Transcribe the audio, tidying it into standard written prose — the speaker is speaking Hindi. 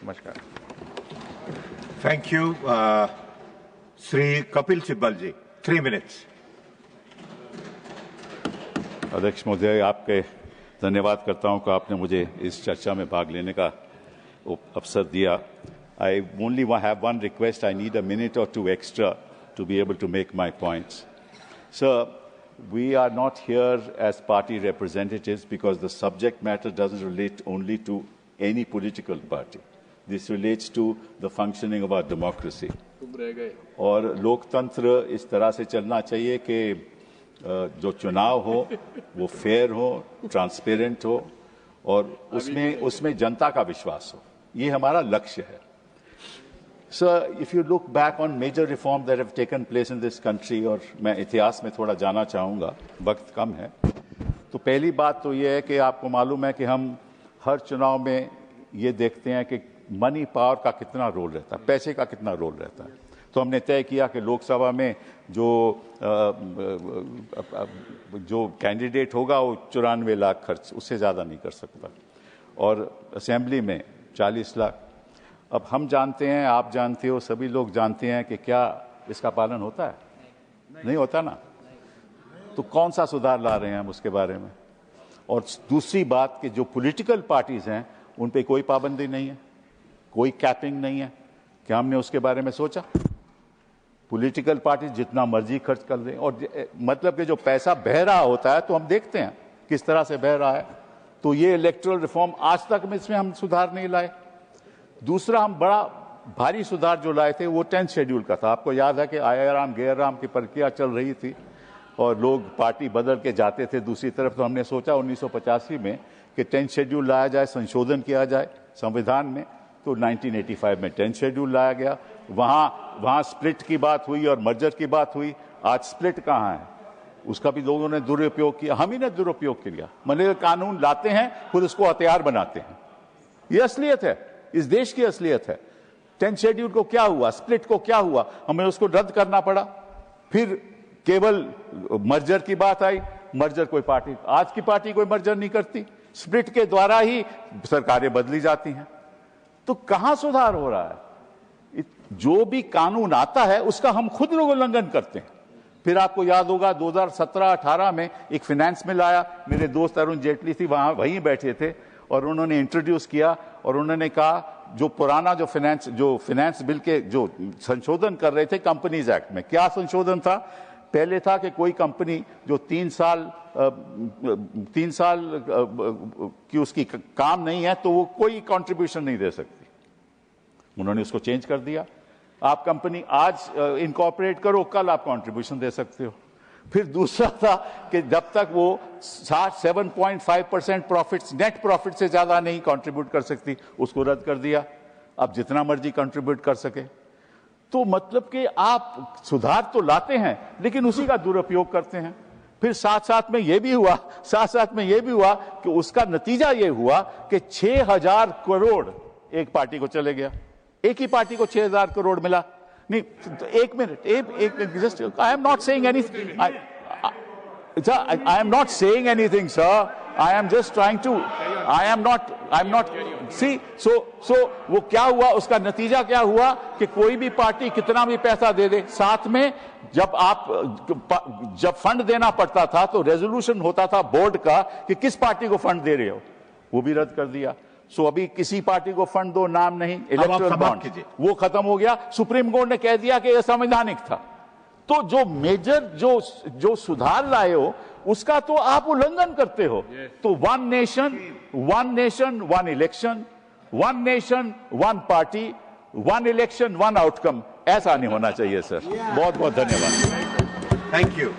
नमस्कार। Thank you. Shri Kapil Sibal ji, 3 minutes. अध्यक्ष महोदय, आपके धन्यवाद करता हूं कि आपने मुझे इस चर्चा में भाग लेने का अवसर दिया। I only have one request. I need a minute or two extra to be able to make my points. Sir, we are not here as party representatives because the subject matter doesn't relate only to any political party. This relates to the functioning of our democracy. और लोकतंत्र इस तरह से चलना चाहिए कि जो चुनाव हो वो फेयर हो, ट्रांसपेरेंट हो और उसमें जनता का विश्वास हो। ये हमारा लक्ष्य है। Sir, if you look back on major reforms that have taken place in this country, और मैं इतिहास में थोड़ा जाना चाहूँगा, वक्त कम है, तो पहली बात तो ये है कि आपको मालूम है कि हम हर चुनाव में ये देखते हैं कि मनी पावर का कितना रोल रहता है, पैसे का कितना रोल रहता है। तो हमने तय किया कि लोकसभा में जो कैंडिडेट होगा वो 94 लाख खर्च, उससे ज़्यादा नहीं कर सकता, और असेंबली में 40 लाख। अब हम जानते हैं, आप जानते हो, सभी लोग जानते हैं कि क्या इसका पालन होता है? नहीं होता ना। तो कौन सा सुधार ला रहे हैं हम उसके बारे में? और दूसरी बात कि जो पॉलिटिकल पार्टीज हैं उन पे कोई पाबंदी नहीं है, कोई कैपिंग नहीं है। क्या हमने उसके बारे में सोचा? पॉलिटिकल पार्टी जितना मर्जी खर्च कर दें, और मतलब कि जो पैसा बह रहा होता है तो हम देखते हैं किस तरह से बह रहा है। तो ये इलेक्टोरल रिफॉर्म आज तक में इसमें हम सुधार नहीं लाए। दूसरा, हम बड़ा भारी सुधार जो लाए थे वो 10th शेड्यूल का था। आपको याद है कि आया राम गैर राम की प्रक्रिया चल रही थी और लोग पार्टी बदल के जाते थे दूसरी तरफ। तो हमने सोचा 1985 में कि 10th शेड्यूल लाया जाए, संशोधन किया जाए संविधान में। तो 1985 में 10th शेड्यूल लाया गया। वहां स्प्लिट की बात हुई और मर्जर की बात हुई। आज स्प्लिट कहाँ है? उसका भी लोगों ने दुरुपयोग किया, हम ही ने दुरुपयोग किया। मतलब कानून लाते हैं फिर उसको हथियार बनाते हैं। ये असलियत है, इस देश की असलियत है। 10th शेड्यूल को क्या हुआ, स्प्लिट को क्या हुआ, हमें उसको रद्द करना पड़ा। फिर केवल मर्जर की बात आई। मर्जर कोई पार्टी, आज की पार्टी कोई मर्जर नहीं करती, स्प्लिट के द्वारा ही सरकारें बदली जाती हैं। तो कहां सुधार हो रहा है? जो भी कानून आता है उसका हम खुद लोग उल्लंघन करते हैं। फिर आपको याद होगा 2017-18 में एक फाइनेंस बिल आया। मेरे दोस्त अरुण जेटली थी, वहीं बैठे थे, और उन्होंने इंट्रोड्यूस किया और उन्होंने कहा जो पुराना जो फाइनेंस बिल के जो संशोधन कर रहे थे कंपनीज एक्ट में, क्या संशोधन था? पहले था कि कोई कंपनी जो 3 साल की उसकी काम नहीं है तो वो कोई कंट्रीब्यूशन नहीं दे सकती। उन्होंने उसको चेंज कर दिया। आप कंपनी आज इनकॉर्पोरेट करो, कल आप कंट्रीब्यूशन दे सकते हो। फिर दूसरा था कि जब तक वो 7.5% प्रॉफिट्स, नेट प्रॉफिट से ज्यादा नहीं कंट्रीब्यूट कर सकती, उसको रद्द कर दिया। अब जितना मर्जी कंट्रीब्यूट कर सके। तो मतलब कि आप सुधार तो लाते हैं लेकिन उसी का दुरुपयोग करते हैं। फिर साथ में ये भी हुआ कि उसका नतीजा ये हुआ कि 6,000 करोड़ एक पार्टी को चले गया। एक ही पार्टी को 6,000 करोड़ मिला। नहीं तो एक minute, just I am not saying anything, I am not saying anything sir, I am just trying to, I am not see. So वो क्या हुआ, उसका नतीजा क्या हुआ कि कोई भी पार्टी कितना भी पैसा दे दे, साथ में जब फंड देना पड़ता था तो रेजोल्यूशन होता था बोर्ड का कि किस पार्टी को फंड दे रहे हो, वो भी रद्द कर दिया। सो अभी किसी पार्टी को फंड दो, नाम नहीं, इलेक्टोरल बॉन्ड, वो खत्म हो गया। सुप्रीम कोर्ट ने कह दिया कि यह संवैधानिक था। तो जो मेजर जो सुधार लाए हो उसका तो आप उल्लंघन करते हो। तो one nation one election, one nation one party, one election one outcome, ऐसा नहीं होना चाहिए सर। बहुत बहुत धन्यवाद। Thank you.